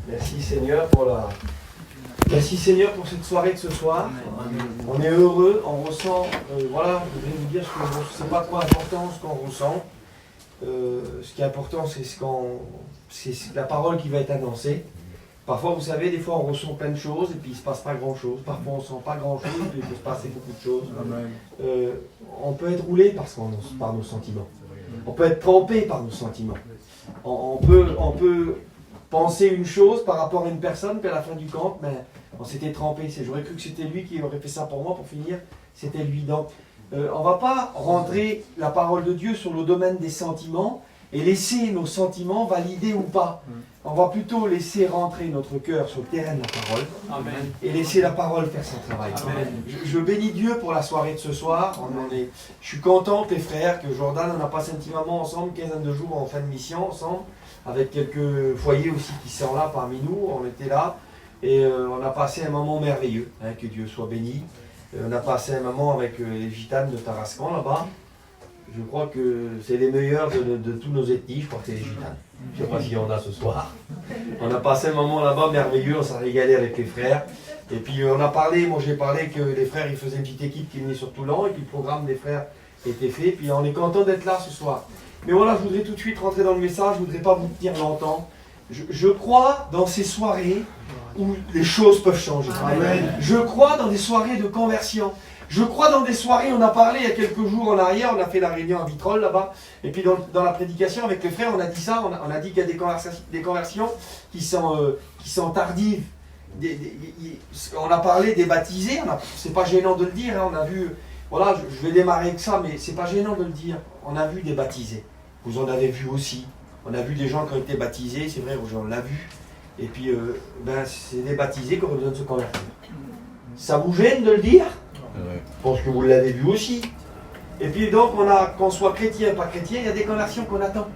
Merci Seigneur Merci Seigneur pour cette soirée de ce soir. On est heureux, on ressent, voilà, je voudrais vous dire ce que c'est pas trop important ce qu'on ressent. Ce qui est important, c'est la parole qui va être annoncée. Parfois, vous savez, des fois on ressent plein de choses et puis il ne se passe pas grand chose. Parfois on ne sent pas grand chose et puis il peut se passer beaucoup de choses. On peut être roulé par nos sentiments. On peut être trempé par nos sentiments. On peut penser une chose par rapport à une personne, puis à la fin du compte, mais on s'était trempé. J'aurais cru que c'était lui qui aurait fait ça pour moi, pour finir, c'était lui. Donc, on ne va pas rentrer la parole de Dieu sur le domaine des sentiments et laisser nos sentiments valider ou pas. On va plutôt laisser rentrer notre cœur sur le terrain de la parole. Amen. Et laisser la parole faire son travail. Je bénis Dieu pour la soirée de ce soir. Je suis content, les frères, que Jordan, on a passé un petit moment ensemble, une quinzaine de jours en fin de mission ensemble, avec quelques foyers aussi qui sont là parmi nous. On était là et on a passé un moment merveilleux. Que Dieu soit béni. On a passé un moment avec les gitanes de Tarascan là-bas. Je crois que c'est les meilleurs de tous nos ethnies. Je crois que c'est les gitanes. Je ne sais pas s'il y en a ce soir. On a passé un moment là-bas merveilleux, on s'est régalé avec les frères. Et puis on a parlé, moi j'ai parlé que les frères ils faisaient une petite équipe qui venait sur Toulon et puis le programme des frères était fait. Puis on est content d'être là ce soir. Mais voilà, je voudrais tout de suite rentrer dans le message, je ne voudrais pas vous tenir longtemps. Je crois dans ces soirées où les choses peuvent changer. Amen. Je crois dans des soirées de conversion. Je crois dans des soirées, on a parlé il y a quelques jours en arrière, on a fait la réunion à Vitrolles là-bas, et puis dans la prédication avec les frères, on a dit ça, on a dit qu'il y a des conversions qui sont tardives. On a parlé des baptisés, c'est pas gênant de le dire, hein, on a vu, voilà, je vais démarrer avec ça, mais c'est pas gênant de le dire, on a vu des baptisés, vous en avez vu aussi, on a vu des gens qui ont été baptisés, c'est vrai, on l'a vu, et puis c'est des baptisés qui ont besoin de se convertir. Ça vous gêne de le dire ? Je pense que vous l'avez vu aussi. Et puis donc, qu'on soit chrétien ou pas chrétien, il y a des conversions qu'on attend.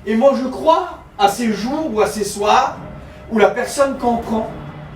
Et moi, je crois à ces jours ou à ces soirs où la personne comprend.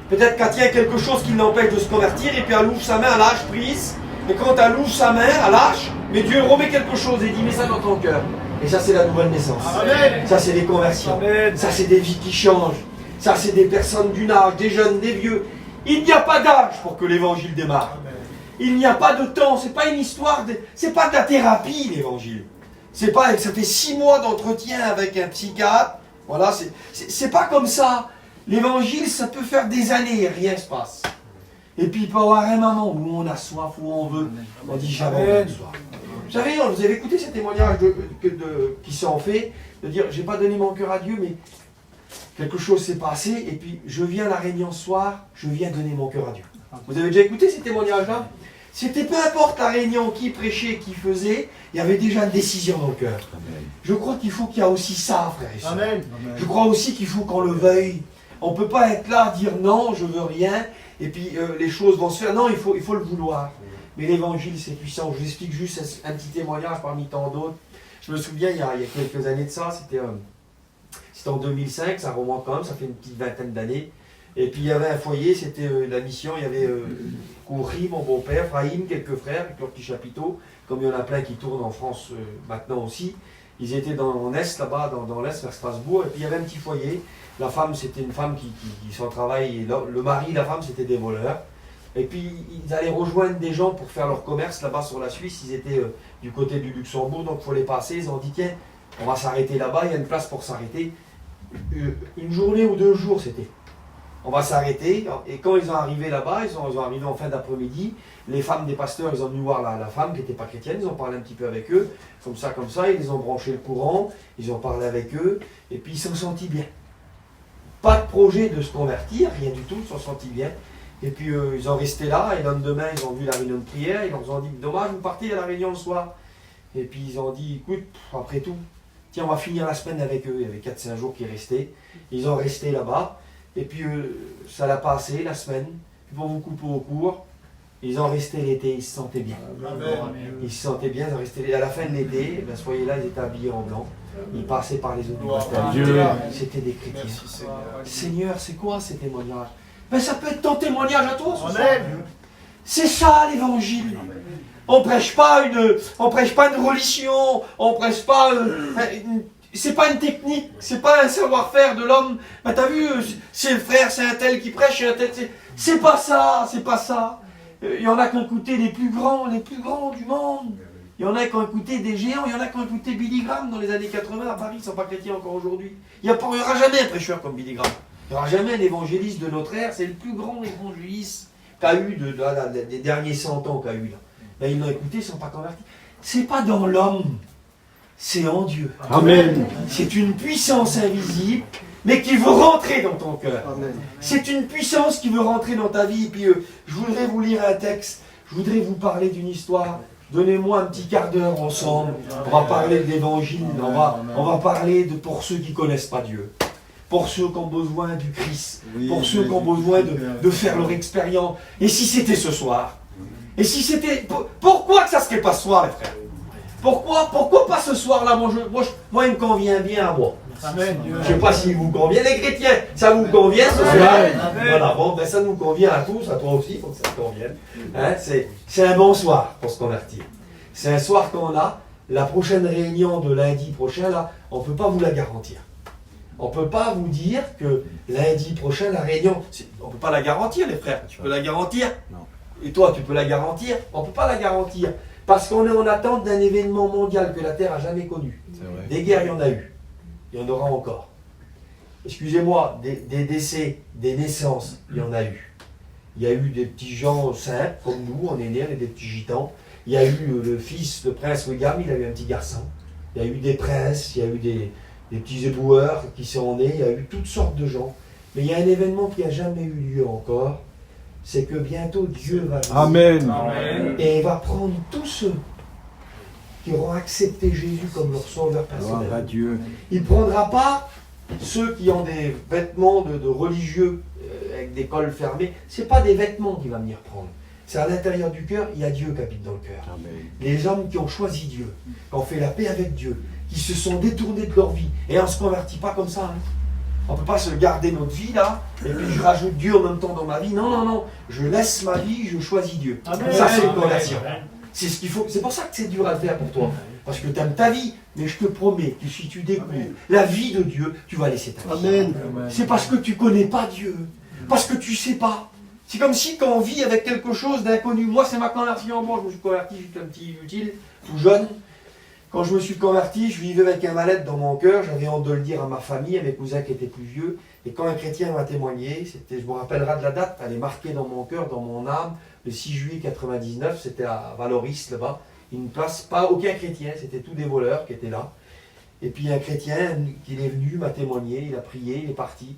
Peut-être qu'elle tient quelque chose qui l'empêche de se convertir, et puis elle ouvre sa main, elle lâche prise. Et quand elle ouvre sa main, elle lâche, mais Dieu remet quelque chose et dit, mets ça dans ton cœur. Et ça, c'est la nouvelle naissance. Amen. Ça, c'est des conversions. Amen. Ça, c'est des vies qui changent. Ça, c'est des personnes d'un âge, des jeunes, des vieux. Il n'y a pas d'âge pour que l'évangile démarre. Amen. Il n'y a pas de temps, c'est pas une histoire, c'est pas de la thérapie l'évangile. C'est pas, ça fait 6 mois d'entretien avec un psychiatre, voilà, c'est pas comme ça. L'évangile, ça peut faire des années et rien ne se passe. Et puis il peut y avoir un moment où on a soif, où on veut, on dit jamais on a soif. Vous savez, vous avez écouté ces témoignages qui sont faits, de dire j'ai pas donné mon cœur à Dieu, mais quelque chose s'est passé, et puis je viens à la réunion ce soir, je viens donner mon cœur à Dieu. Vous avez déjà écouté ces témoignages-là? C'était peu importe la réunion, qui prêchait, qui faisait, il y avait déjà une décision dans le cœur. Amen. Je crois qu'il faut qu'il y a aussi ça, frère et sœurs. Je crois aussi qu'il faut qu'on le veuille. On ne peut pas être là, dire non, je veux rien, et puis les choses vont se faire. Non, il faut le vouloir. Mais l'évangile, c'est puissant. Je vous explique juste un petit témoignage parmi tant d'autres. Je me souviens, il y a quelques années de ça, c'était en 2005, ça remonte quand même, ça fait une petite vingtaine d'années. Et puis il y avait un foyer, c'était la mission, il y avait Kouri, mon beau-père, Frahim, quelques frères, avec leurs petits chapiteaux, comme il y en a plein qui tournent en France maintenant aussi. Ils étaient en Est, là-bas, dans l'Est, vers Strasbourg, et puis il y avait un petit foyer. La femme, c'était une femme qui s'en travaille, et le mari, la femme, c'était des voleurs. Et puis ils allaient rejoindre des gens pour faire leur commerce là-bas sur la Suisse, ils étaient du côté du Luxembourg, donc il faut les passer. Ils ont dit, tiens, on va s'arrêter là-bas, il y a une place pour s'arrêter. Une journée ou 2 jours, c'était. On va s'arrêter, et quand ils sont arrivés là-bas, ils sont arrivés en fin d'après-midi, les femmes des pasteurs, ils ont venu voir la femme qui n'était pas chrétienne, ils ont parlé un petit peu avec eux, comme ça, ils ont branché le courant, ils ont parlé avec eux, et puis ils se sont sentis bien. Pas de projet de se convertir, rien du tout, ils se sont sentis bien. Et puis ils ont resté là, et le lendemain, ils ont vu la réunion de prière, ils leur ont dit, dommage, vous partez à la réunion le soir. Et puis ils ont dit, écoute, après tout, tiens, on va finir la semaine avec eux, il y avait 4-5 jours qui restaient, ils ont resté là-bas. Et puis ça l'a passé la semaine, puis pour vous couper au court, ils ont resté l'été, ils se sentaient bien. Amen. Ils se sentaient bien, ils ont resté à la fin de l'été, ben, soyez là, ils étaient habillés en blanc, ils passaient par les eaux du baptême. C'était des chrétiens. Merci, Seigneur, c'est quoi ces témoignages? Ben, ça peut être ton témoignage à toi ce soir. C'est ça l'évangile. On prêche pas une religion, on prêche pas c'est pas une technique, c'est pas un savoir-faire de l'homme. Bah, t'as vu, c'est le frère, c'est un tel qui prêche, c'est un tel. C'est pas ça, c'est pas ça. Il y en a qui ont écouté les plus grands du monde. Il y en a qui ont écouté des géants, il y en a qui ont écouté Billy Graham dans les années 80 à Paris, ils ne sont pas chrétiens encore aujourd'hui. Il n'y aura jamais un prêcheur comme Billy Graham. Il n'y aura jamais un évangéliste de notre ère, c'est le plus grand évangéliste qu'a eu des derniers 100 ans qu'a eu là. Ben, ils l'ont écouté, ils ne sont pas convertis. C'est pas dans l'homme, c'est en Dieu. Amen. C'est une puissance invisible, mais qui veut rentrer dans ton cœur. C'est une puissance qui veut rentrer dans ta vie. Et puis, je voudrais vous lire un texte, je voudrais vous parler d'une histoire. Donnez-moi un petit quart d'heure ensemble. On va parler de l'évangile. On va parler pour ceux qui ne connaissent pas Dieu. Pour ceux qui ont besoin du Christ. Pour ceux qui ont besoin de faire leur expérience. Et si c'était ce soir? Et si c'était... Pourquoi que ça ne serait pas ce soir, les frères? Pourquoi pas ce soir-là? Moi, il me convient bien à moi. Amen. Je ne sais pas s'il vous convient. Les chrétiens, ça vous convient ce soir? Voilà, bon, ben ça nous convient à tous, à toi aussi, il faut que ça te convienne. Hein, c'est un bon soir pour se convertir. C'est un soir qu'on a. La prochaine réunion de lundi prochain, là, on ne peut pas vous la garantir. On ne peut pas vous dire que lundi prochain, la réunion, on ne peut pas la garantir, les frères. Tu peux la garantir? Non. Et toi, tu peux la garantir? On ne peut pas la garantir. Parce qu'on est en attente d'un événement mondial que la Terre n'a jamais connu. Des guerres, il y en a eu. Il y en aura encore. Excusez-moi, des décès, des naissances, il y en a eu. Il y a eu des petits gens simples, comme nous, on est nés, on est des petits gitans. Il y a eu le fils de prince William, il a eu un petit garçon. Il y a eu des princes, il y a eu des petits éboueurs qui sont nés, il y a eu toutes sortes de gens. Mais il y a un événement qui n'a jamais eu lieu encore, c'est que bientôt Dieu va venir. Amen. Et il va prendre tous ceux qui auront accepté Jésus comme leur sauveur personnel. Gloire à Dieu. Il ne prendra pas ceux qui ont des vêtements de religieux avec des cols fermés. Ce n'est pas des vêtements qu'il va venir prendre. C'est à l'intérieur du cœur, il y a Dieu qui habite dans le cœur. Amen. Les hommes qui ont choisi Dieu, qui ont fait la paix avec Dieu, qui se sont détournés de leur vie. Et on ne se convertit pas comme ça. Hein. On ne peut pas se garder notre vie là, et puis je rajoute Dieu en même temps dans ma vie. Non, non, non. Je laisse ma vie, je choisis Dieu. Amen. Ça, c'est une conversion. C'est ce qu'il faut. C'est pour ça que c'est dur à le faire pour toi. Parce que tu aimes ta vie, mais je te promets que si tu découvres la vie de Dieu, tu vas laisser ta vie. Amen. C'est parce que tu ne connais pas Dieu. Parce que tu ne sais pas. C'est comme si quand on vit avec quelque chose d'inconnu. Moi, c'est ma conversion. Moi, je me suis converti, j'étais un petit utile, tout jeune. Quand je me suis converti, je vivais avec un mal-être dans mon cœur. J'avais honte de le dire à ma famille, à mes cousins qui étaient plus vieux. Et quand un chrétien m'a témoigné, je me rappellerai de la date, elle est marquée dans mon cœur, dans mon âme. Le 6 juillet 99, c'était à Valoris, là-bas. Une place, pas aucun chrétien, c'était tous des voleurs qui étaient là. Et puis un chrétien qui est venu, m'a témoigné, il a prié, il est parti.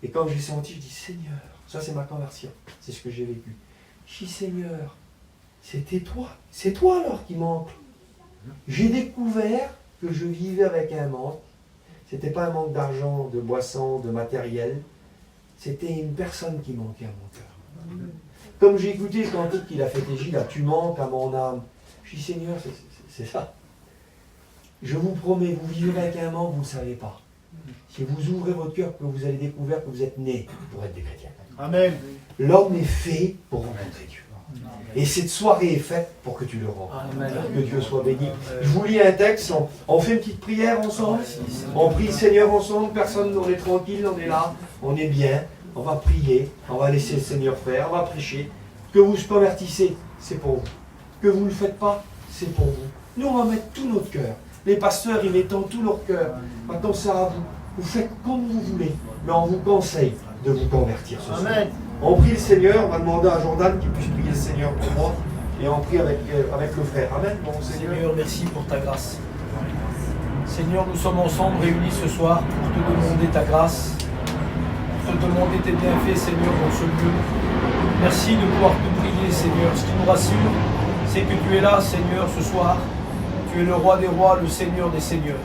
Et quand j'ai senti, je dis Seigneur, ça c'est ma conversion, c'est ce que j'ai vécu. Je dis Seigneur, c'était toi, c'est toi alors qui manque. J'ai découvert que je vivais avec un manque. C'était pas un manque d'argent, de boissons, de matériel. C'était une personne qui manquait à mon cœur. Comme j'ai écouté le cantique qu'il a fait Gilles, là, tu manques à mon âme. Je dis Seigneur, c'est ça. Je vous promets, vous vivez avec un manque, vous ne le savez pas. Si vous ouvrez votre cœur, que vous allez découvrir que vous êtes nés pour être des chrétiens. Amen. L'homme est fait pour rencontrer Dieu. Et cette soirée est faite pour que tu le rencontres. Que Dieu soit béni. Je vous lis un texte, on fait une petite prière ensemble. On prie le Seigneur ensemble, personne, on est tranquille, on est là, on est bien. On va prier, on va laisser le Seigneur faire, on va prêcher. Que vous se convertissez, c'est pour vous. Que vous ne le faites pas, c'est pour vous. Nous, on va mettre tout notre cœur. Les pasteurs, ils mettent tout leur cœur. Maintenant, c'est à vous. Vous faites comme vous voulez, mais on vous conseille de vous convertir ce soir. Amen. On prie le Seigneur, on va demander à Jordan qu'il puisse prier le Seigneur pour moi, et on prie avec le frère. Amen. Bon, Seigneur, merci pour ta grâce. Seigneur, nous sommes ensemble réunis ce soir pour te demander ta grâce, pour te demander tes bienfaits, Seigneur, dans ce lieu. Merci de pouvoir te prier, Seigneur. Ce qui nous rassure, c'est que tu es là, Seigneur, ce soir. Tu es le roi des rois, le Seigneur des seigneurs.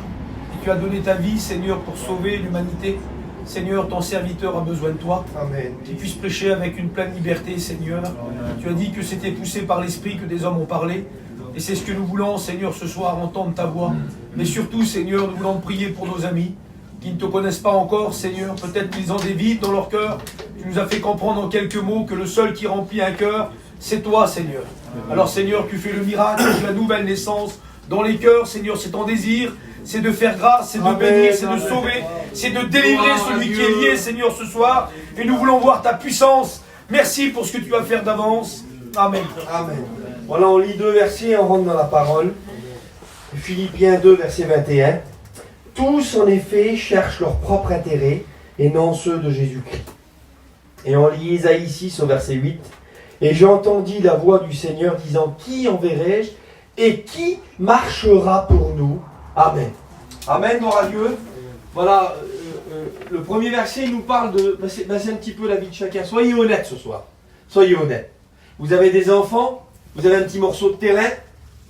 Et tu as donné ta vie, Seigneur, pour sauver l'humanité. Seigneur, ton serviteur a besoin de toi. Amen. Tu puisses prêcher avec une pleine liberté, Seigneur. Tu as dit que c'était poussé par l'Esprit que des hommes ont parlé. Et c'est ce que nous voulons, Seigneur, ce soir, entendre ta voix. Mais surtout, Seigneur, nous voulons prier pour nos amis qui ne te connaissent pas encore, Seigneur. Peut-être qu'ils ont des vides dans leur cœur. Tu nous as fait comprendre en quelques mots que le seul qui remplit un cœur, c'est toi, Seigneur. Alors, Seigneur, tu fais le miracle, la nouvelle naissance dans les cœurs, Seigneur, c'est ton désir. c'est de faire grâce, c'est de bénir, c'est de sauver, c'est de délivrer celui qui est lié, Seigneur, ce soir. Et nous voulons voir ta puissance. Merci pour ce que tu vas faire d'avance. Amen. Amen. Voilà, on lit 2 versets et on rentre dans la parole. Philippiens 2, verset 21. Tous, en effet, cherchent leur propre intérêt et non ceux de Jésus-Christ. Et on lit Isaïe 6 au verset 8. Et j'entendis la voix du Seigneur disant, qui enverrai-je et qui marchera pour nous? Amen. Amen, gloire à Dieu. Voilà, le premier verset nous parle de... c'est un petit peu la vie de chacun. Soyez honnêtes ce soir. Soyez honnêtes. Vous avez des enfants, vous avez un petit morceau de terrain,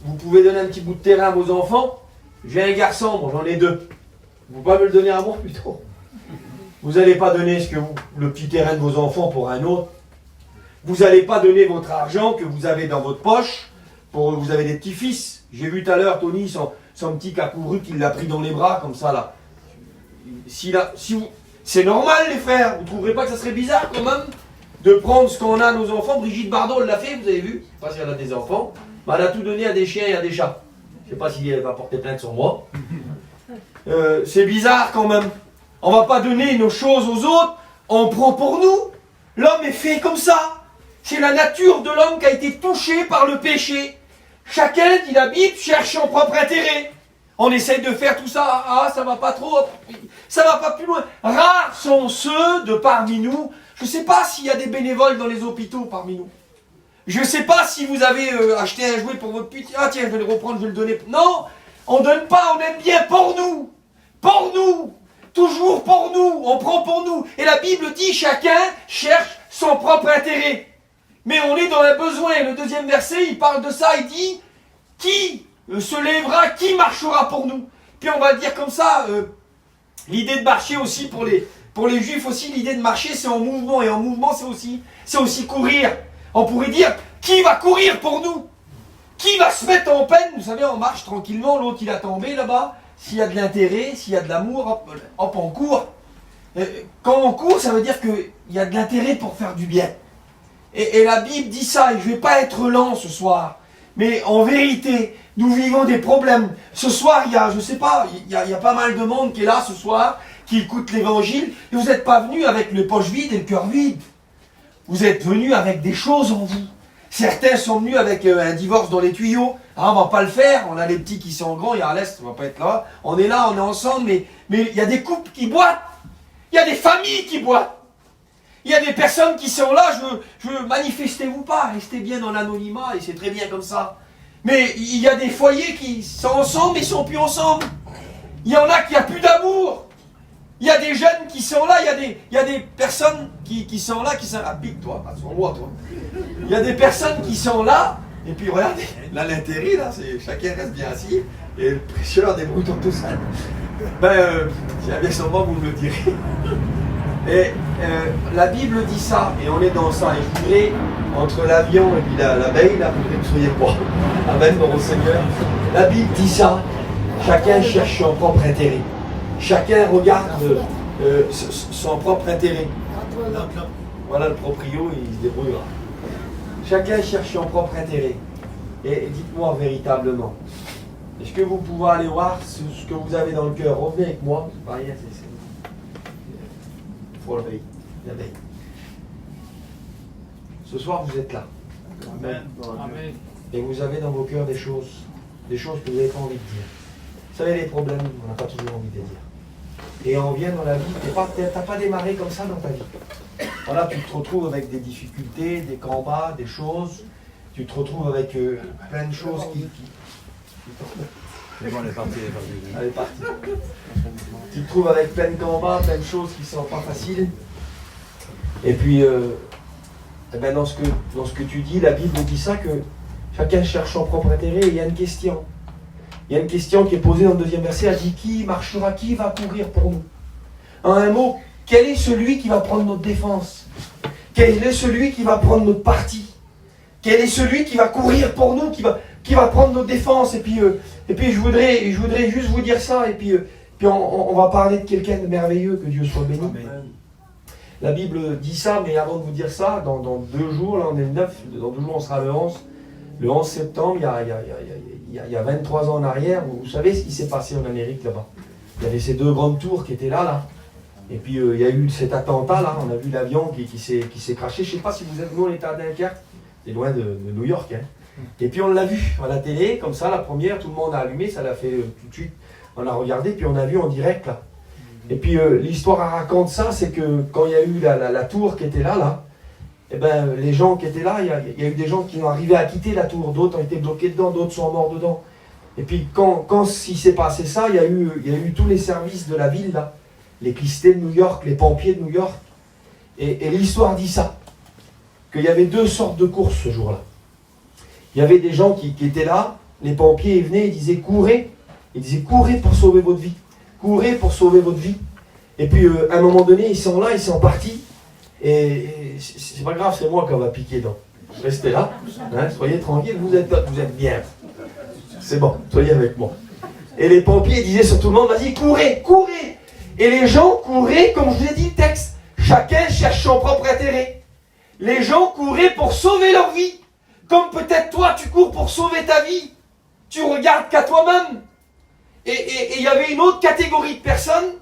vous pouvez donner un petit bout de terrain à vos enfants. J'ai un garçon, bon, j'en ai 2. Vous pouvez pas me le donner à moi plutôt. Vous n'allez pas donner le petit terrain de vos enfants pour un autre. Vous n'allez pas donner votre argent que vous avez dans votre poche. Vous avez des petits-fils. J'ai vu tout à l'heure Tony, son petit qui a couru, qui l'a pris dans les bras, comme ça là. C'est normal les frères, vous ne trouverez pas que ça serait bizarre quand même de prendre ce qu'on a à nos enfants? Brigitte Bardot l'a fait, vous avez vu? Je ne sais pas si elle a des enfants. Mais elle a tout donné à des chiens et à des chats. Je ne sais pas si elle va porter plainte sur moi. C'est bizarre quand même. On ne va pas donner nos choses aux autres, on prend pour nous. L'homme est fait comme ça. C'est la nature de l'homme qui a été touché par le péché. Chacun, dit la Bible, cherche son propre intérêt. On essaye de faire tout ça, ça va pas trop, ça va pas plus loin. Rares sont ceux de parmi nous. Je ne sais pas s'il y a des bénévoles dans les hôpitaux parmi nous. Je ne sais pas si vous avez acheté un jouet pour votre petit. Ah tiens, je vais le reprendre, je vais le donner. Non, on ne donne pas, on aime bien pour nous. Pour nous. Toujours pour nous. On prend pour nous. Et la Bible dit, chacun cherche son propre intérêt. Mais on est dans un besoin. Le 2e verset, il parle de ça, il dit, qui se lèvera, qui marchera pour nous? Puis on va dire comme ça, l'idée de marcher aussi pour les juifs aussi, l'idée de marcher c'est en mouvement. Et en mouvement c'est aussi courir. On pourrait dire, qui va courir pour nous? Qui va se mettre en peine? Vous savez, on marche tranquillement, l'autre il a tombé là-bas. S'il y a de l'intérêt, s'il y a de l'amour, hop, on court. Quand on court, ça veut dire qu'il y a de l'intérêt pour faire du bien. Et la Bible dit ça, et je ne vais pas être lent ce soir. Mais en vérité, nous vivons des problèmes. Ce soir, il y a, je sais pas, il y a pas mal de monde qui est là ce soir, qui écoute l'évangile, et vous n'êtes pas venus avec les poches vides et le cœur vide. Vous êtes venus avec des choses en vous. Certains sont venus avec un divorce dans les tuyaux. Ah, on va pas le faire, on a les petits qui sont grands, il y a à l'est, on va pas être là. On est là, on est ensemble, mais il y a des couples qui boitent. Il y a des familles qui boitent. Il y a des personnes qui sont là, manifestez-vous pas, restez bien dans l'anonymat, et c'est très bien comme ça. Mais il y a des foyers qui sont ensemble, mais ils sont plus ensemble. Il y en a qui n'ont plus d'amour. Il y a des jeunes qui sont là, il y a des personnes qui sont là, qui sont... Ah, pique-toi, pas sur moi, toi. Il y a des personnes qui sont là, et puis regardez, là l'intérêt, là, c'est chacun reste bien assis, et le prêcheur débrouille tout seul. Si bien sûrement vous me le direz. Et la Bible dit ça, et on est dans ça. Et je voudrais, entre l'avion et puis l'abeille, là, je voudrais que vous soyez pas. Amen, mon Seigneur. La Bible dit ça. Chacun cherche son propre intérêt. Chacun regarde son propre intérêt. Voilà le proprio, il se débrouillera. Chacun cherche son propre intérêt. Et dites-moi véritablement, est-ce que vous pouvez aller voir ce que vous avez dans le cœur? Revenez avec moi, c'est pas rien, il faut la veille. Ce soir, vous êtes là. Amen. Amen. Et vous avez dans vos cœurs des choses que vous n'avez pas envie de dire. Vous savez, les problèmes, on n'a pas toujours envie de les dire. Et on vient dans la vie, tu n'as pas démarré comme ça dans ta vie. Voilà, tu te retrouves avec des difficultés, des combats, des choses. Tu te retrouves avec plein de choses qui... C'est bon, elle est partie. Elle est partie. Tu te trouves avec plein de combats, plein de choses qui ne sont pas faciles. Et puis, dans ce que tu dis, la Bible dit ça, que chacun cherche son propre intérêt. Et il y a une question. Il y a une question qui est posée dans le 2e verset. Elle dit, qui marchera, qui va courir pour nous? En un mot, quel est celui qui va prendre notre défense? Quel est celui qui va prendre notre parti? Quel est celui qui va courir pour nous, qui va prendre notre défense? Et puis je voudrais juste vous dire ça, et puis on va parler de quelqu'un de merveilleux, que Dieu soit béni. Amen. La Bible dit ça, mais avant de vous dire ça, dans 2 jours, là on est le 9, dans 2 jours on sera le 11, Le 11 septembre, il y a 23 ans en arrière, vous savez ce qui s'est passé en Amérique là-bas. Il y avait ces deux grandes tours qui étaient là. Et puis il y a eu cet attentat là, on a vu l'avion qui s'est crashé. Je ne sais pas si vous êtes, nous on était à Dunkerque, c'est loin de New York. Hein. Et puis on l'a vu à la télé, comme ça, la première, tout le monde a allumé, ça l'a fait tout de suite. On a regardé, puis on a vu en direct là. Et puis l'histoire raconte ça, c'est que quand il y a eu la tour qui était là, eh ben, les gens qui étaient là, il y a eu des gens qui ont arrivé à quitter la tour, d'autres ont été bloqués dedans, d'autres sont morts dedans. Et puis quand il s'est passé ça, il y a eu tous les services de la ville là, l'électricité de New York, les pompiers de New York. Et l'histoire dit ça, qu'il y avait deux sortes de courses ce jour-là. Il y avait des gens qui étaient là, les pompiers ils venaient, ils disaient courez pour sauver votre vie, courez pour sauver votre vie. Et puis à un moment donné, ils sont là, ils sont partis, et c'est pas grave, c'est moi qui va piquer donc. Restez là, hein, soyez tranquilles, vous êtes bien. C'est bon, soyez avec moi. Et les pompiers disaient sur tout le monde, vas-y, courez. Et les gens couraient, comme je vous ai dit le texte, chacun cherche son propre intérêt. Les gens couraient pour sauver leur vie. Comme peut-être toi, tu cours pour sauver ta vie. Tu regardes qu'à toi-même. Et il y avait une autre catégorie de personnes.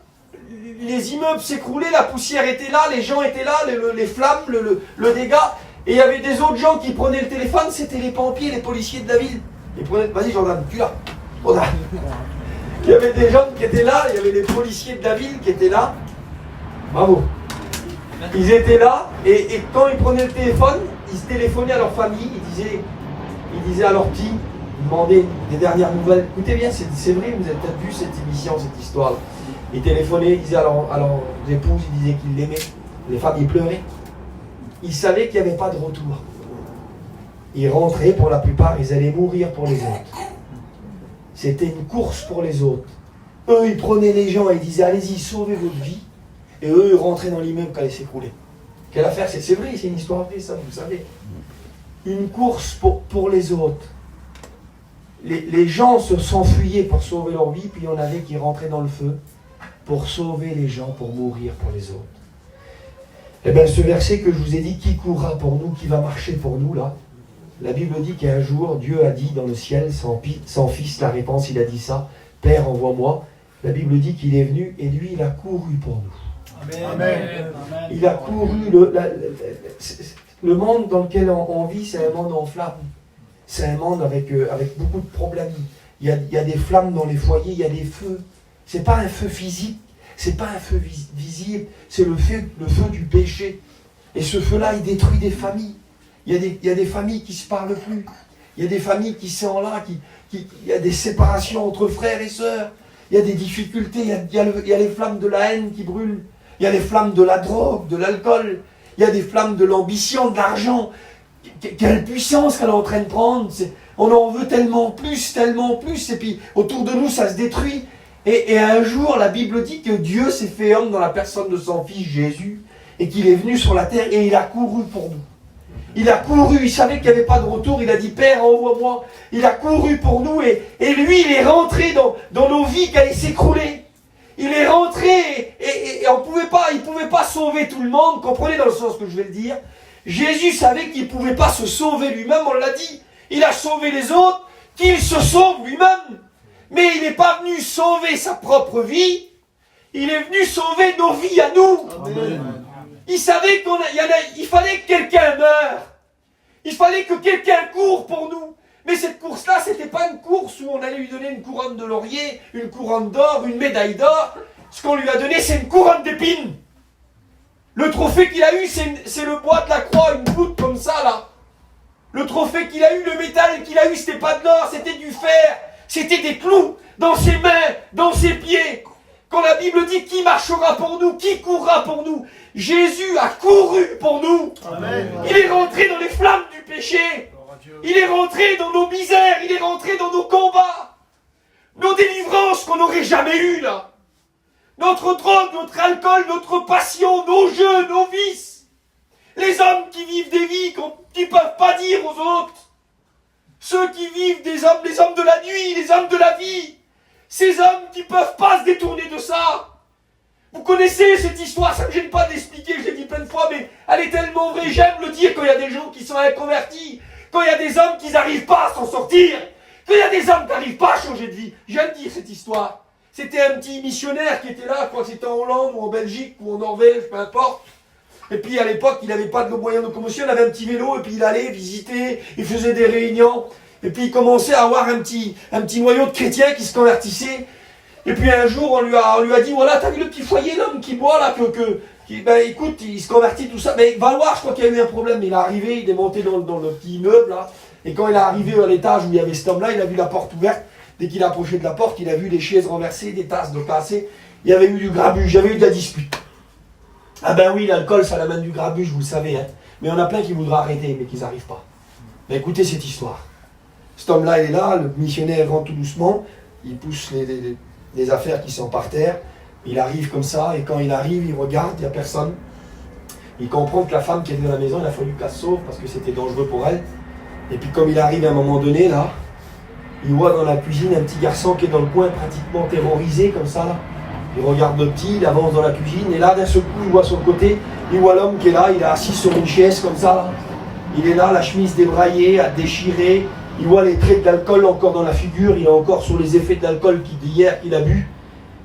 Les immeubles s'écroulaient, la poussière était là, les gens étaient là, les flammes, le dégât. Et il y avait des autres gens qui prenaient le téléphone, c'était les pompiers, les policiers de la ville. Ils prenaient, vas-y Jordan, tu là. Jordan. Il y avait des gens qui étaient là, il y avait les policiers de la ville qui étaient là. Bravo. Ils étaient là, et quand ils prenaient le téléphone, ils téléphonaient à leur famille, ils disaient à leurs petits, ils demandaient des dernières nouvelles. Écoutez bien, c'est vrai, vous avez peut-être vu cette émission, cette histoire. Ils téléphonaient, ils disaient à leurs épouses, ils disaient qu'ils l'aimaient. Les femmes, ils pleuraient. Ils savaient qu'il n'y avait pas de retour. Ils rentraient, pour la plupart, ils allaient mourir pour les autres. C'était une course pour les autres. Eux, ils prenaient les gens et ils disaient, allez-y, sauvez votre vie. Et eux, ils rentraient dans l'immeuble quand il s'écroulait. Quelle affaire, c'est vrai, c'est une histoire vraie, ça, vous savez. Une course pour les autres. Les gens s'enfuyaient pour sauver leur vie, puis il y en avait qui rentraient dans le feu pour sauver les gens, pour mourir pour les autres. Eh bien, ce verset que je vous ai dit, qui courra pour nous, qui va marcher pour nous, là, la Bible dit qu'un jour, Dieu a dit dans le ciel, sans fils, la réponse, il a dit ça, Père, envoie-moi. La Bible dit qu'il est venu et lui, il a couru pour nous. Amen. Il a couru. Le monde dans lequel on vit, c'est un monde en flammes. C'est un monde avec beaucoup de problèmes. Il y a des flammes dans les foyers, il y a des feux. C'est pas un feu physique, c'est pas un feu visible, c'est le feu du péché. Et ce feu-là, il détruit des familles. Il y a des familles qui ne se parlent plus. Il y a des familles qui sont là, il y a des séparations entre frères et sœurs. Il y a des difficultés, il y a les flammes de la haine qui brûlent. Il y a les flammes de la drogue, de l'alcool. Il y a des flammes de l'ambition, de l'argent. Quelle puissance qu'elle est en train de prendre. On en veut tellement plus. Et puis autour de nous, ça se détruit. Et un jour, la Bible dit que Dieu s'est fait homme dans la personne de son Fils Jésus. Et qu'il est venu sur la terre et il a couru pour nous. Il a couru, il savait qu'il n'y avait pas de retour. Il a dit, Père, envoie-moi. Il a couru pour nous. Et lui, il est rentré dans nos vies qui allaient s'écrouler. Il est rentré et il ne pouvait pas sauver tout le monde. Comprenez dans le sens que je vais le dire. Jésus savait qu'il ne pouvait pas se sauver lui-même, on l'a dit. Il a sauvé les autres, qu'il se sauve lui-même. Mais il n'est pas venu sauver sa propre vie. Il est venu sauver nos vies à nous. Amen. Il savait il fallait que quelqu'un meure. Il fallait que quelqu'un court pour nous. Mais cette course-là, ce n'était pas une course où on allait lui donner une couronne de laurier, une couronne d'or, une médaille d'or. Ce qu'on lui a donné, c'est une couronne d'épines. Le trophée qu'il a eu, c'est le bois de la croix, une goutte comme ça, là. Le trophée qu'il a eu, le métal qu'il a eu, c'était pas de l'or, c'était du fer. C'était des clous dans ses mains, dans ses pieds. Quand la Bible dit qui marchera pour nous, qui courra pour nous, Jésus a couru pour nous. Amen. Il est rentré dans les flammes du péché. Il est rentré dans nos misères, il est rentré dans nos combats. Nos délivrances qu'on n'aurait jamais eues là. Notre drogue, notre alcool, notre passion, nos jeux, nos vices. Les hommes qui vivent des vies qu'ils ne peuvent pas dire aux autres. Ceux qui vivent les hommes de la nuit, les hommes de la vie. Ces hommes qui ne peuvent pas se détourner de ça. Vous connaissez cette histoire, ça ne me gêne pas d'expliquer, je l'ai dit plein de fois, mais elle est tellement vraie, j'aime le dire quand il y a des gens qui sont inconvertis. quand il y a des hommes qui n'arrivent pas à s'en sortir, quand il y a des hommes qui n'arrivent pas à changer de vie. Je viens de dire cette histoire. C'était un petit missionnaire qui était là, je crois que c'était en Hollande ou en Belgique ou en Norvège, peu importe. Et puis à l'époque, il n'avait pas de moyens de locomotion, il avait un petit vélo et puis il allait visiter, il faisait des réunions. Et puis il commençait à avoir un petit noyau de chrétiens qui se convertissaient. Et puis un jour, on lui a dit, voilà, t'as vu le petit foyer, l'homme qui boit là, ben écoute, il se convertit, tout ça. Mais va voir, je crois qu'il y a eu un problème. Il est arrivé, il est monté dans le petit immeuble là. Et quand il est arrivé à l'étage où il y avait cet homme-là, il a vu la porte ouverte. Dès qu'il a approché de la porte, il a vu des chaises renversées, des tasses de cassées. Il y avait eu du grabuge, il y avait eu de la dispute. Ah ben oui, l'alcool, ça l'amène du grabuge, vous le savez. Hein. Mais on a plein qui voudraient arrêter, mais qui n'arrivent pas. Mais écoutez cette histoire. Cet homme-là, il est là, le missionnaire rentre tout doucement. Il pousse les affaires qui sont par terre. Il arrive comme ça, et quand il arrive, il regarde, il n'y a personne. Il comprend que la femme qui était dans la maison, il a fallu qu'elle se sauve parce que c'était dangereux pour elle. Et puis comme il arrive à un moment donné, là, il voit dans la cuisine un petit garçon qui est dans le coin, pratiquement terrorisé, comme ça, là. Il regarde le petit, il avance dans la cuisine, et là, d'un seul coup, il voit sur le côté, il voit l'homme qui est là, il est assis sur une chaise, comme ça, là. Il est là, la chemise débraillée, à déchirer. Il voit les traits de l'alcool encore dans la figure, il est encore sur les effets de l'alcool d'hier qu'il a bu.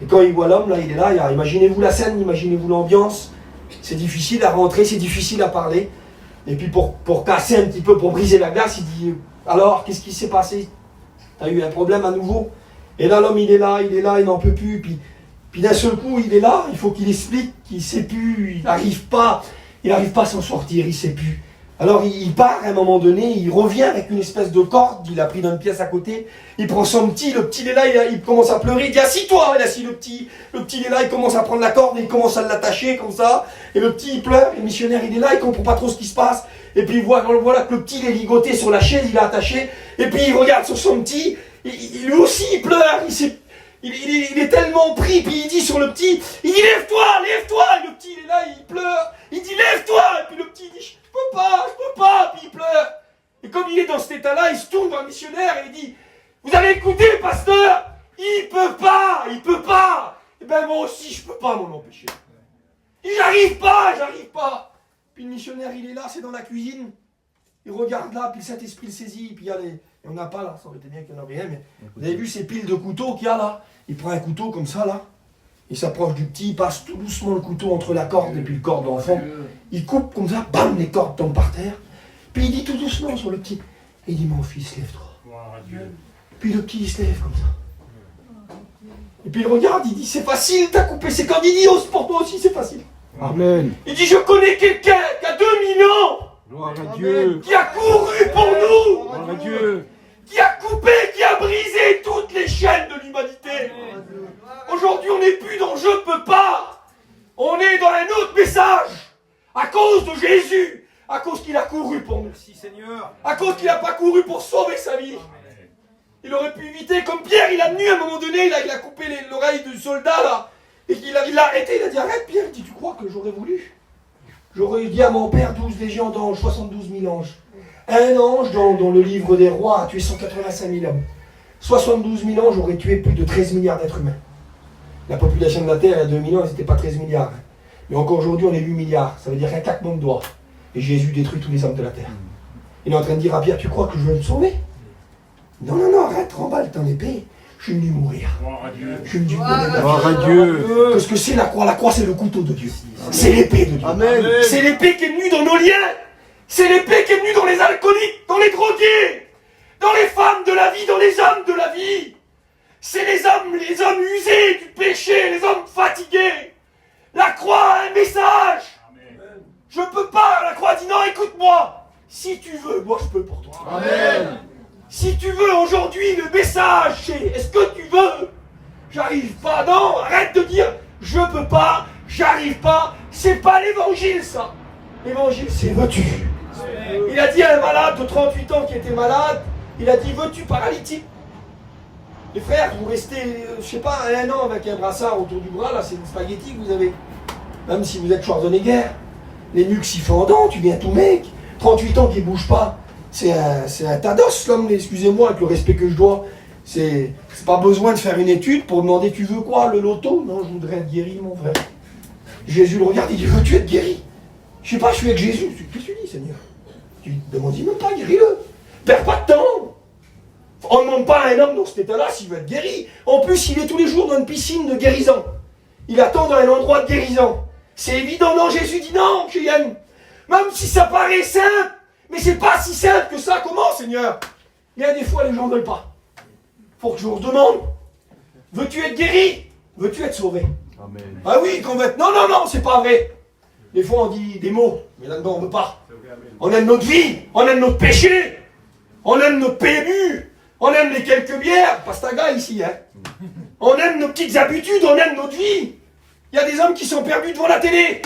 Et quand il voit l'homme, là, il est là, imaginez-vous la scène, imaginez-vous l'ambiance. C'est difficile à rentrer, c'est difficile à parler. Et puis pour casser un petit peu, pour briser la glace, il dit, alors, qu'est-ce qui s'est passé? T'as eu un problème à nouveau? Et là, l'homme, il est là, il n'en peut plus. Puis d'un seul coup, il est là, il faut qu'il explique qu'il ne sait plus, il n'arrive pas à s'en sortir, il ne sait plus. Alors il part à un moment donné, il revient avec une espèce de corde, il a pris dans une pièce à côté, il prend son petit, le petit il est là, il commence à pleurer, il dit assis-toi, il assis le petit il est là, il commence à prendre la corde et il commence à l'attacher comme ça, et le petit il pleure, le missionnaire il est là, il comprend pas trop ce qui se passe, et puis voilà que le petit il est ligoté sur la chaise, il est attaché, et puis il regarde sur son petit, lui aussi il pleure, il est tellement pris, puis il dit sur le petit, il dit lève-toi, et le petit il est là, il pleure, il dit lève-toi, et puis le petit dit je peux pas, puis il pleure. Et comme il est dans cet état-là, il se tourne vers le missionnaire et il dit, vous avez écouté le pasteur, il peut pas. Et ben moi aussi je peux pas m'en empêcher. J'arrive pas. Puis le missionnaire il est là, c'est dans la cuisine, il regarde là, puis le Saint-Esprit le saisit, puis il n'y en a pas là, ça aurait été bien qu'il y en avait un, mais vous avez vu ces piles de couteaux qu'il y a là? Il prend un couteau comme ça là, il s'approche du petit, il passe tout doucement le couteau entre la corde et puis le corps de l'enfant. Il coupe comme ça, bam, les cordes tombent par terre. Puis il dit tout doucement sur le petit, et il dit mon fils, lève-toi. Puis le petit il se lève comme ça. Et puis il regarde, il dit c'est facile, t'as coupé ces cordes. Il dit oh, pour toi aussi c'est facile. Amen. Il dit je connais quelqu'un qui a 2000 ans, Gloire à Dieu. qui a couru pour nous, Gloire à Dieu. qui a coupé, qui a brisé toutes les chaînes de l'humanité. Aujourd'hui, on n'est plus dans je peux pas. On est dans un autre message. À cause de Jésus. À cause qu'il a couru pour nous. Merci Seigneur. À cause qu'il n'a pas couru pour sauver sa vie. Il aurait pu éviter, comme Pierre, il a tenu à un moment donné, là, il a coupé l'oreille du soldat, là. Et il l'a arrêté, il a dit arrête Pierre. Il dit tu crois que j'aurais voulu? J'aurais dit à mon père 12 légions d'anges, 72 000 anges. Un ange dans le livre des rois a tué 185 000 hommes. 72 000 anges auraient tué plus de 13 milliards d'êtres humains. La population de la Terre, il y a 2000 ans, ils n'étaient pas 13 milliards. Mais encore aujourd'hui, on est 8 milliards. Ça veut dire qu'un claquement de doigts. Et Jésus détruit tous les hommes de la Terre. Il est en train de dire à Pierre, tu crois que je vais me sauver? Non, arrête, remballe ton épée. Je suis venu mourir. Je suis venu donner ma vie. Gloire à Dieu. Qu'est-ce que c'est la croix? La croix, c'est le couteau de Dieu. C'est l'épée de Dieu. Amen. C'est l'épée qui est venue dans nos liens. C'est l'épée qui est venue dans les alcooliques, dans les drogués, dans les femmes de la vie, dans les hommes de la vie. C'est les hommes usés du péché, les hommes fatigués. La croix a un message. Amen. Je peux pas. La croix dit non, écoute-moi. Si tu veux, moi je peux pour toi. Amen. Si tu veux aujourd'hui, le message c'est est-ce que tu veux? J'arrive pas. Non, arrête de dire je peux pas, j'arrive pas. C'est pas l'évangile ça. L'évangile c'est veux-tu? Il a dit à un malade de 38 ans qui était malade, il a dit veux-tu paralytique? Les frères, vous restez, je sais pas, un an avec un brassard autour du bras, là c'est une spaghetti que vous avez. Même si vous êtes Schwarzenegger, les nuques s'y fendant, tu viens tout mec, 38 ans qui bouge pas. C'est un tas d'os l'homme, excusez-moi, avec le respect que je dois. C'est pas besoin de faire une étude pour demander tu veux quoi, le loto? Non, je voudrais être guéri, mon frère. Jésus le regarde, il dit veux-tu être guéri? Je sais pas, je suis avec Jésus. Qu'est-ce que tu dis, Seigneur? Tu ne demandes même pas, guéris-le. Perds pas de temps. On ne demande pas à un homme dans cet état-là s'il veut être guéri. En plus, il est tous les jours dans une piscine de guérison. Il attend dans un endroit de guérison. C'est évident, non? Jésus dit non, Kylian. Même si ça paraît simple, mais c'est pas si simple que ça. Comment, Seigneur? Il y a des fois, les gens ne veulent pas. Faut que je vous redemande. Veux-tu être guéri? Veux-tu être sauvé? Amen. Ah oui, qu'on veut être... Non, non, non, c'est pas vrai. Des fois, on dit des mots, mais là-dedans, on ne veut pas. On aime notre vie, on aime notre péché, on aime notre PMU, on aime les quelques bières. Pastaga ici, hein. On aime nos petites habitudes, on aime notre vie. Il y a des hommes qui sont perdus devant la télé.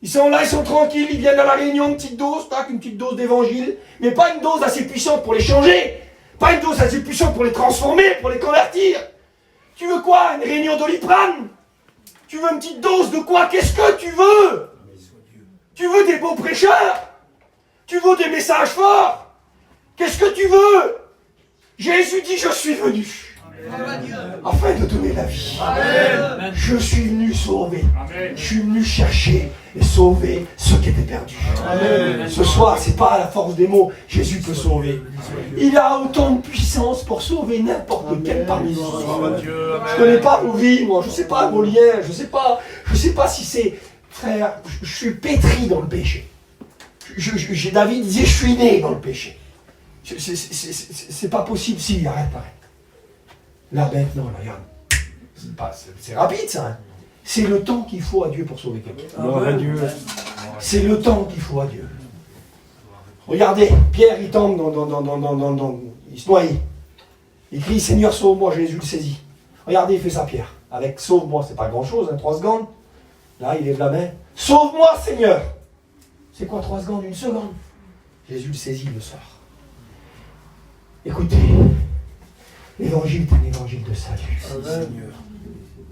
Ils sont là, ils sont tranquilles, ils viennent à la réunion, une petite dose, tac, une petite dose d'évangile, mais pas une dose assez puissante pour les changer, pas une dose assez puissante pour les transformer, pour les convertir. Tu veux quoi? Une réunion d'Oliprane? Tu veux une petite dose de quoi? Qu'est-ce que tu veux? Tu veux des beaux prêcheurs? Tu veux des messages forts? Qu'est-ce que tu veux? Jésus dit, je suis venu afin de donner la vie. Amen. Je suis venu sauver. Amen. Je suis venu chercher et sauver ceux qui étaient perdus. Amen. Ce soir, c'est pas à la force des mots, Jésus peut sauver. Il a autant de puissance pour sauver n'importe quel parmi nous. Je connais pas vos vies, moi, je sais pas vos liens, je sais pas si c'est... Frère, je suis pétri dans le péché. David disait, je suis né dans le péché. C'est pas possible. Si, arrête. Là, maintenant, là, regarde. C'est rapide, ça. Hein. C'est le temps qu'il faut à Dieu pour sauver quelqu'un. C'est le temps qu'il faut à Dieu. Regardez, Pierre, il tombe il se noie. Il crie, Seigneur, sauve-moi. Jésus le saisit. Regardez, il fait ça, Pierre. Avec sauve-moi, c'est pas grand-chose, hein, 3 secondes. Là, il lève la main. Sauve-moi, Seigneur. C'est quoi 3 secondes, 1 seconde? Jésus le saisit, le sort. Écoutez, l'évangile est un évangile de salut. Seigneur.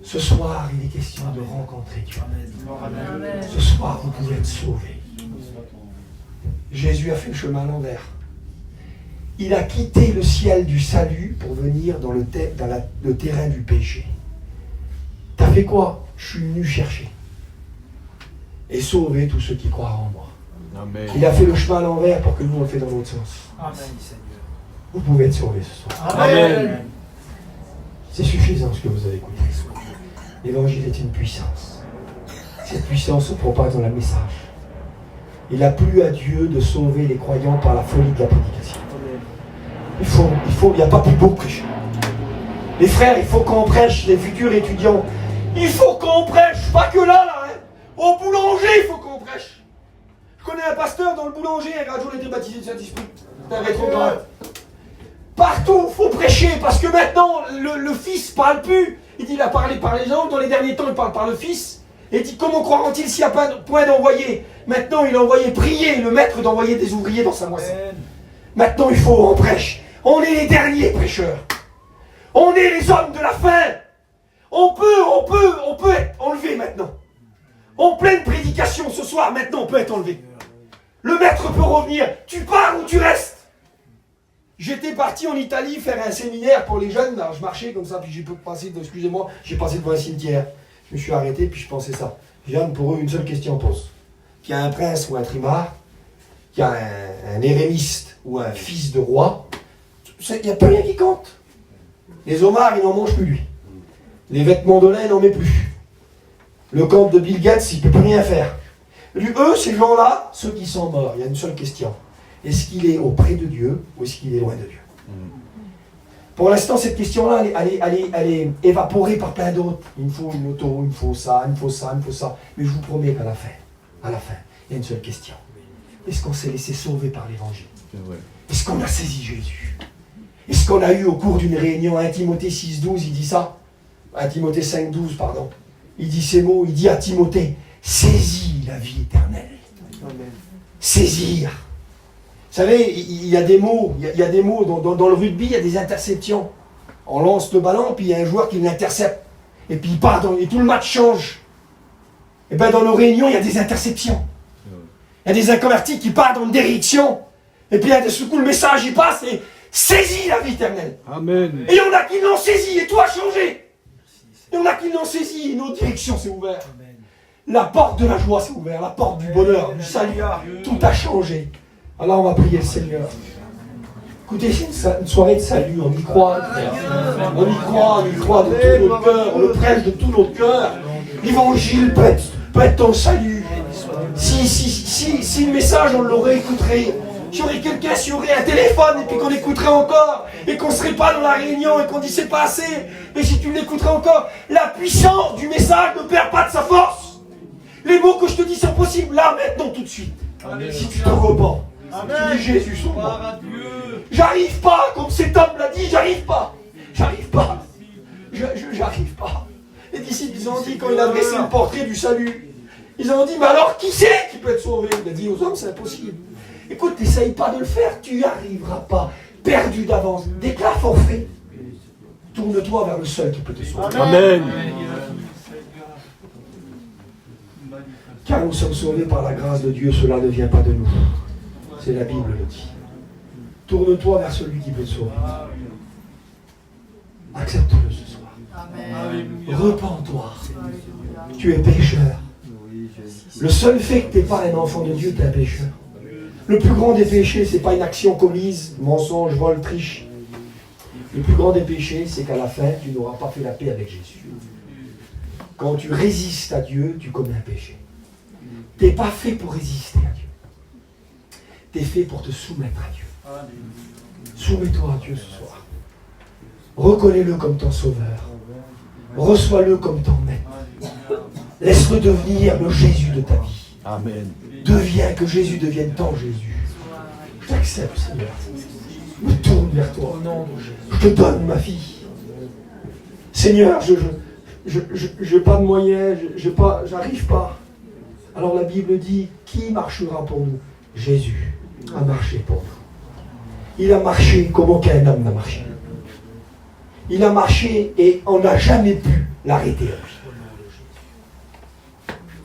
Ce soir, il est question de rencontrer Dieu. Amen. Ce soir, vous pouvez être sauvés. Jésus a fait le chemin à l'envers. Il a quitté le ciel du salut pour venir dans le terrain du péché. T'as fait quoi? Je suis venu chercher et sauver tous ceux qui croient en moi. Amen. Il a fait le chemin à l'envers pour que nous on le fait dans l'autre sens. Amen. Vous pouvez être sauvés ce soir. Amen. C'est suffisant ce que vous avez écouté. L'évangile est une puissance. Cette puissance se propage dans le message. Il a plu à Dieu de sauver les croyants par la folie de la prédication. Il n'y a pas plus beau prêcher. Les frères, il faut qu'on prêche, les futurs étudiants. Il faut qu'on prêche, pas que là, hein. Au boulanger, il faut qu'on prêche. Je connais un pasteur dans le boulanger, un jour il a été baptisé de Saint-Esprit. C'est un rétrograde. Partout, il faut prêcher, parce que maintenant, le Fils parle plus. Il dit, il a parlé par les gens, dans les derniers temps, il parle par le Fils. Et il dit, comment croiront-ils s'il n'y a pas point d'envoyer? Maintenant, il a envoyé prier le maître d'envoyer des ouvriers dans sa moisson. Maintenant, il faut en prêche. On est les derniers prêcheurs. On est les hommes de la fin. On peut être enlevé maintenant. En pleine prédication ce soir, maintenant, on peut être enlevé. Le maître peut revenir. Tu pars ou tu restes. J'étais parti en Italie faire un séminaire pour les jeunes. Alors, je marchais comme ça, puis j'ai passé, excusez-moi, j'ai passé devant un cimetière. Je me suis arrêté, puis je pensais ça. Jeanne, pour eux, une seule question pose. Qu'il y a un prince ou un trimar, qu'il y a un érémiste ou un fils de roi, il n'y a plus rien qui compte. Les homards, ils n'en mangent plus, lui. Les vêtements de lin, il n'en met plus. Le camp de Bill Gates, il ne peut plus rien faire. Eux, ces gens-là, ceux qui sont morts, il y a une seule question. Est-ce qu'il est auprès de Dieu ou est-ce qu'il est loin de Dieu? Pour l'instant, cette question-là, elle est évaporée par plein d'autres. Il me faut une auto, il me faut ça, il me faut ça, il me faut ça. Mais je vous promets qu'à la fin, il y a une seule question. Est-ce qu'on s'est laissé sauver par l'Évangile? Est-ce qu'on a saisi Jésus? Est-ce qu'on a eu au cours d'une réunion, 1 Timothée 6,12, il dit ça? 1 Timothée 5,12, pardon. Il dit ces mots, il dit à Timothée, saisis la vie éternelle. Amen. Saisir. Vous savez, il y a des mots, dans le rugby, il y a des interceptions. On lance le ballon, puis il y a un joueur qui l'intercepte. Et puis il part, et tout le match change. Et bien dans nos réunions, il y a des interceptions. Il y a des inconvertis qui partent dans une direction. Et puis d'un seul coup, le message, il passe et saisis la vie éternelle. Amen. Et il y en a qui l'ont saisi et tout a changé. Il y en a qui l'ont saisi et notre direction s'est ouverte. La porte de la joie s'est ouverte, la porte du bonheur, du salut, tout a changé. Alors on va prier le Seigneur. Écoutez, c'est une soirée de salut, on y croit. On y croit de tout notre cœur, on le prêche de tout notre cœur. L'évangile peut être ton salut. Si le message, on l'aurait écouté, s'il y aurait quelqu'un, s'il y aurait un téléphone, et puis qu'on écouterait encore, et qu'on ne serait pas dans la réunion, et qu'on dit c'est pas assez, mais si tu l'écouterais encore, la puissance du message ne perd pas de sa force. Les mots que je te dis sont possibles là, maintenant, tout de suite. Amen. Si tu te repens, tu dis Jésus, sauve-moi. J'arrive pas, comme cet homme l'a dit, j'arrive pas. J'arrive pas. J'arrive pas. Les disciples, ils ont dit, quand il a dressé le portrait du salut, ils ont dit, mais alors qui c'est qui peut être sauvé? Il a dit aux hommes, c'est impossible. Écoute, n'essaye pas de le faire, tu n'y arriveras pas. Perdu d'avance, déclare forfait. Tourne-toi vers le seul qui peut te sauver. Amen. Car nous sommes sauvés par la grâce de Dieu, cela ne vient pas de nous. C'est la Bible le dit. Tourne-toi vers celui qui peut te sauver. Accepte-le ce soir. Repens-toi. Tu es pécheur. Le seul fait que tu n'es pas un enfant de Dieu, tu es un pécheur. Le plus grand des péchés, ce n'est pas une action commise, mensonge, vol, triche. Le plus grand des péchés, c'est qu'à la fin, tu n'auras pas fait la paix avec Jésus. Quand tu résistes à Dieu, tu commets un péché. Tu n'es pas fait pour résister à Dieu. Tu es fait pour te soumettre à Dieu. Soumets-toi à Dieu ce soir. Reconnais-le comme ton sauveur. Reçois-le comme ton maître. Laisse-le devenir le Jésus de ta vie. Amen. Deviens, que Jésus devienne ton Jésus. Je t'accepte, Seigneur. Je me tourne vers toi. Je te donne ma vie. Seigneur, je n'ai pas de moyens, j'arrive pas. Alors la Bible dit, qui marchera pour nous? Jésus a marché pour nous. Il a marché comme aucun homme n'a marché. Il a marché et on n'a jamais pu l'arrêter.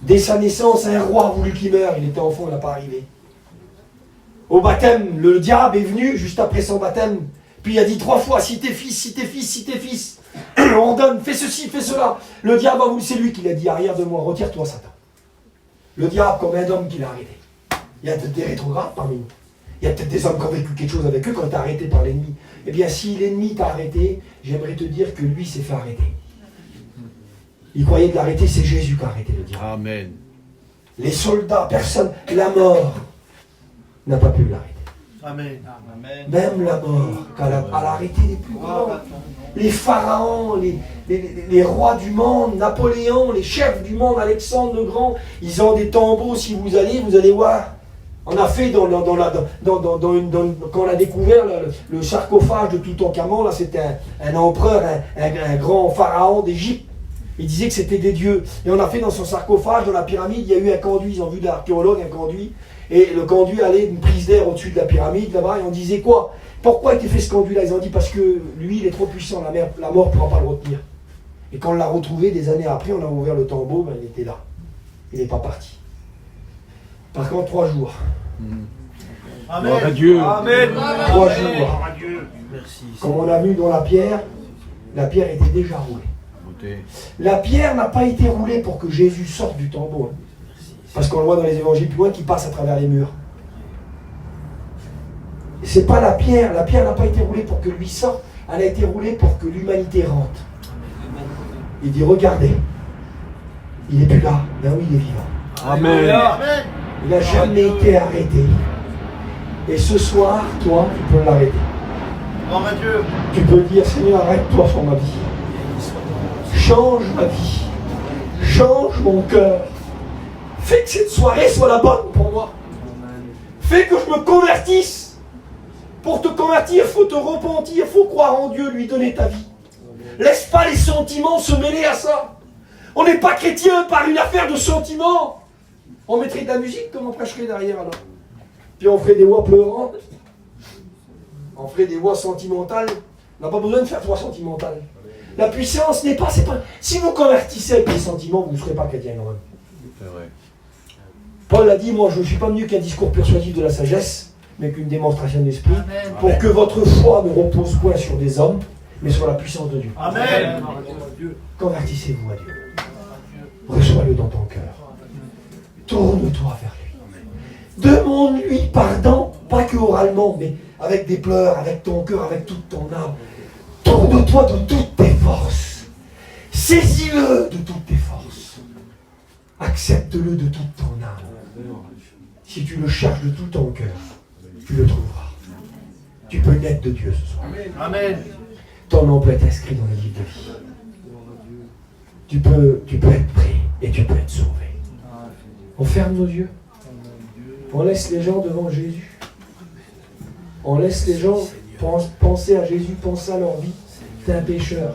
Dès sa naissance, un roi a voulu qu'il meure. Il était enfant, il n'a pas arrivé. Au baptême, le diable est venu juste après son baptême. Puis il a dit 3 fois, si t'es fils, si t'es fils, si t'es fils. On ordonne, fais ceci, fais cela. Le diable a voulu, c'est lui qui l'a dit, arrière de moi, retire-toi Satan. Le diable comme un homme qui l'a arrêté. Il y a peut-être des rétrogrades parmi nous. Il y a peut-être des hommes qui ont vécu quelque chose avec eux quand tu es arrêté par l'ennemi. Eh bien, si l'ennemi t'a arrêté, j'aimerais te dire que lui s'est fait arrêter. Il croyait de l'arrêter, c'est Jésus qui a arrêté le diable. Amen. Les soldats, personne, la mort n'a pas pu l'arrêter. Amen. Même la mort, elle a arrêté les plus grands. Les pharaons, les rois du monde, Napoléon, les chefs du monde, Alexandre le Grand, ils ont des tombeaux, si vous allez voir. On a fait quand on a découvert le sarcophage de Toutankhamon, là c'était un empereur, un grand pharaon d'Égypte. Il disait que c'était des dieux. Et on a fait dans son sarcophage, dans la pyramide, il y a eu un conduit. Ils ont vu de l'archéologue un conduit. Et le conduit allait une prise d'air au-dessus de la pyramide, là-bas. Et on disait quoi? Pourquoi a été fait ce conduit-là? Ils ont dit parce que lui, il est trop puissant. La mort ne pourra pas le retenir. Et quand on l'a retrouvé, des années après, on a ouvert le tombeau, ben, il était là. Il n'est pas parti. Par contre, 3 jours. Amen. Gloire à Dieu. Amen. 3 jours. Merci. Comme on a vu dans la pierre était déjà roulée. La pierre n'a pas été roulée pour que Jésus sorte du tombeau. Hein. Parce qu'on le voit dans les évangiles plus loin qu'il passe à travers les murs. C'est pas la pierre n'a pas été roulée pour que lui sorte, elle a été roulée pour que l'humanité rentre. Il dit regardez, il n'est plus là, ben oui il est vivant. Amen. Il n'a jamais été arrêté. Et ce soir, toi, tu peux l'arrêter. Gloire à Dieu. Tu peux dire Seigneur, arrête-toi sur ma vie. Change ma vie. Change mon cœur. Fais que cette soirée soit la bonne pour moi. Fais que je me convertisse. Pour te convertir, il faut te repentir, il faut croire en Dieu, lui donner ta vie. Laisse pas les sentiments se mêler à ça. On n'est pas chrétien par une affaire de sentiments. On mettrait de la musique comme on prêcherait derrière alors. Puis on ferait des voix pleurantes. On ferait des voix sentimentales. On n'a pas besoin de faire 3 sentimentales. La puissance n'est pas, si vous convertissez avec les sentiments, vous ne serez pas chrétien quand même. C'est vrai. Paul a dit, moi je ne suis pas venu qu'un discours persuasif de la sagesse, mais qu'une démonstration d'esprit, pour que votre foi ne repose point sur des hommes, mais sur la puissance de Dieu. Amen. Convertissez-vous à Dieu. Reçois-le dans ton cœur. Tourne-toi vers lui. Demande-lui pardon, pas que oralement, mais avec des pleurs, avec ton cœur, avec toute ton âme. Tourne-toi de toutes tes forces. Saisis-le de toutes tes forces. Accepte-le de toute ton âme. Si tu le cherches de tout ton cœur, tu le trouveras. Tu peux naître de Dieu ce soir. Amen. Ton nom peut être inscrit dans le livre de vie. Tu peux être pris et tu peux être sauvé. On ferme nos yeux. On laisse les gens devant Jésus. On laisse les gens penser à Jésus, penser à leur vie. Tu es un pécheur.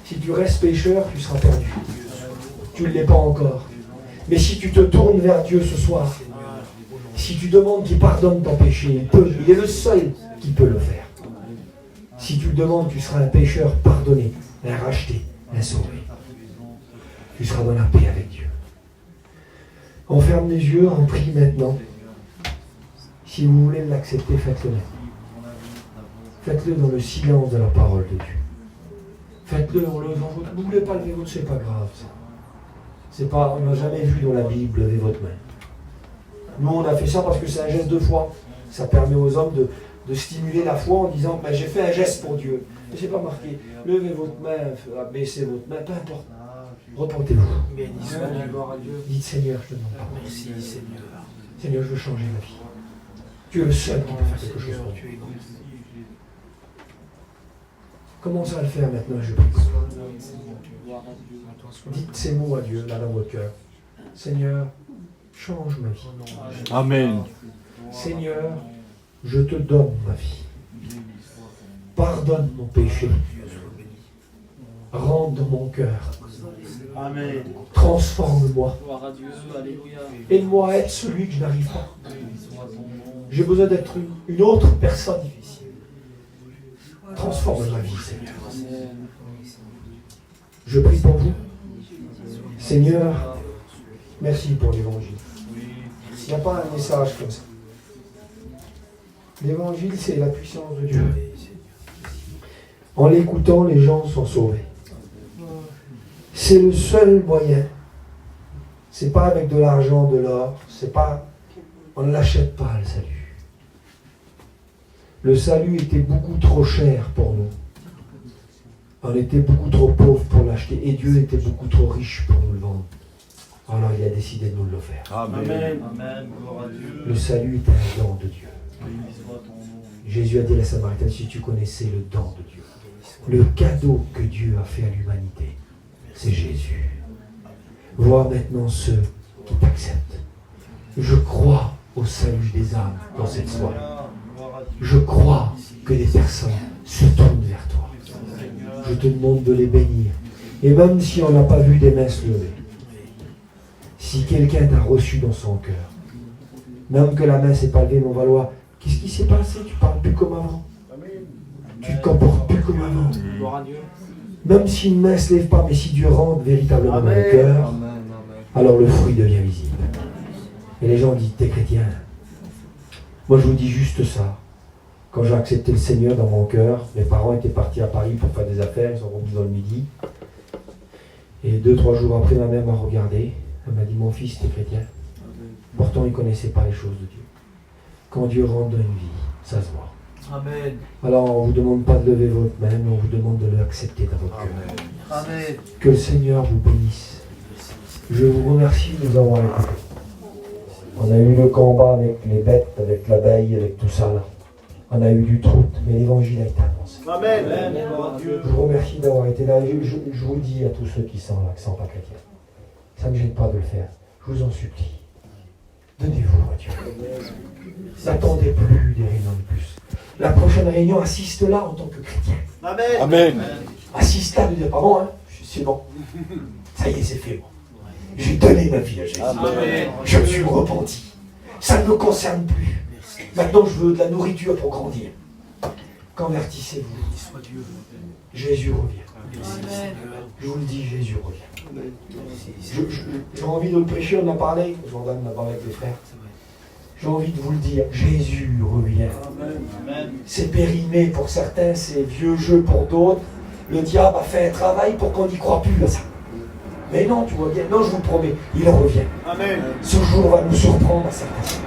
Si tu restes pécheur, tu seras perdu. Tu ne l'es pas encore. Mais si tu te tournes vers Dieu ce soir, si tu demandes qu'il pardonne ton péché, il est le seul qui peut le faire. Si tu le demandes, tu seras un pécheur pardonné, un racheté, un sauvé. Tu seras dans la paix avec Dieu. On ferme les yeux, on prie maintenant. Si vous voulez l'accepter, faites-le maintenant. Faites-le dans le silence de la parole de Dieu. Faites-le en levant votre main. Vous ne voulez pas lever votre main, c'est pas grave ça. C'est pas, on n'a jamais vu dans la Bible lever votre main. Nous on a fait ça parce que c'est un geste de foi. Ça permet aux hommes de stimuler la foi en disant ben, j'ai fait un geste pour Dieu. Mais c'est pas marqué. Levez votre main, baissez votre main, peu importe. Repentez-vous. Dites Seigneur, je te demande pardon. Merci Seigneur. Seigneur, je veux changer ma vie. Tu es le seul qui peut faire quelque chose pour moi. Commencez à le faire maintenant, je prie. Dites ces mots à Dieu, là dans votre cœur. Seigneur, change ma vie. Amen. Seigneur, je te donne ma vie. Pardonne mon péché. Rentre dans mon cœur. Amen. Transforme-moi. Aide-moi à être celui que je n'arrive pas. J'ai besoin d'être une autre personne. Transforme ma vie, Seigneur. Je prie pour vous. Seigneur, merci pour l'évangile. Il n'y a pas un message comme ça. L'évangile, c'est la puissance de Dieu. En l'écoutant, les gens sont sauvés. C'est le seul moyen. C'est pas avec de l'argent, de l'or. C'est pas. On ne l'achète pas, le salut. Le salut était beaucoup trop cher pour nous. On était beaucoup trop pauvres pour l'acheter. Et Dieu était beaucoup trop riche pour nous le vendre. Alors il a décidé de nous l'offrir. Amen. Amen. Gloire à Dieu. Le salut est un don de Dieu. Jésus a dit à la Samaritaine, si tu connaissais le don de Dieu, le cadeau que Dieu a fait à l'humanité, c'est Jésus. Vois maintenant ceux qui t'acceptent. Je crois au salut des âmes dans cette soirée. Je crois que des personnes se tournent vers toi. Je te demande de les bénir. Et même si on n'a pas vu des mains se lever, si quelqu'un t'a reçu dans son cœur, même que la main ne s'est pas levée, mais on va le voir. Qu'est-ce qui s'est passé? Tu ne parles plus comme avant. Tu ne te comportes plus comme avant. Même si une main ne se lève pas, mais si Dieu rentre véritablement dans le cœur, alors le fruit devient visible. Et les gens disent, t'es chrétien. Moi je vous dis juste ça. Quand j'ai accepté le Seigneur dans mon cœur, mes parents étaient partis à Paris pour faire des affaires, ils sont revenus dans le midi. Et 2-3 jours après, ma mère m'a regardé. Elle m'a dit, mon fils, t'es chrétien. Pourtant, il ne connaissait pas les choses de Dieu. Quand Dieu rentre dans une vie, ça se voit. Amen. Alors, on ne vous demande pas de lever votre main, mais on vous demande de l'accepter dans votre cœur. Amen. Que le Seigneur vous bénisse. Je vous remercie de nous avoir écoutés. On a eu le combat avec les bêtes, avec l'abeille, avec tout ça là. On a eu du trouble, mais l'évangile a été annoncé. Amen. Je vous remercie d'avoir été là. Je vous le dis à tous ceux qui sont là, qui ne sont pas chrétiens. Ça ne me gêne pas de le faire. Je vous en supplie. Donnez-vous à Dieu. N'attendez plus des réunions de plus. La prochaine réunion, assiste là en tant que chrétien. Amen. Amen. Assiste là, ne dis pas bon, hein. C'est bon. Ça y est, c'est fait, moi. J'ai donné ma vie à Jésus. Amen. Je me suis repenti. Ça ne me concerne plus. Maintenant, je veux de la nourriture pour grandir. Convertissez-vous. Jésus revient. Je vous le dis, Jésus revient. J'ai envie de le prêcher, on en a parlé. Jordan en a parlé avec les frères. J'ai envie de vous le dire, Jésus revient. C'est périmé pour certains, c'est vieux jeu pour d'autres. Le diable a fait un travail pour qu'on n'y croit plus à ça. Mais non, tu vois bien, non, je vous promets, il revient. Amen. Ce jour va nous surprendre à certains.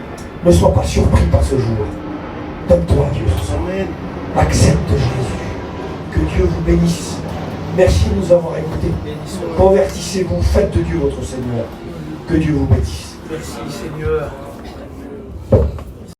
Ne sois pas surpris par ce jour. Donne-toi Dieu ce soir. Amen. Accepte Jésus. Que Dieu vous bénisse. Merci de nous avoir écoutés. Convertissez-vous, faites de Dieu votre Seigneur. Que Dieu vous bénisse. Merci Seigneur.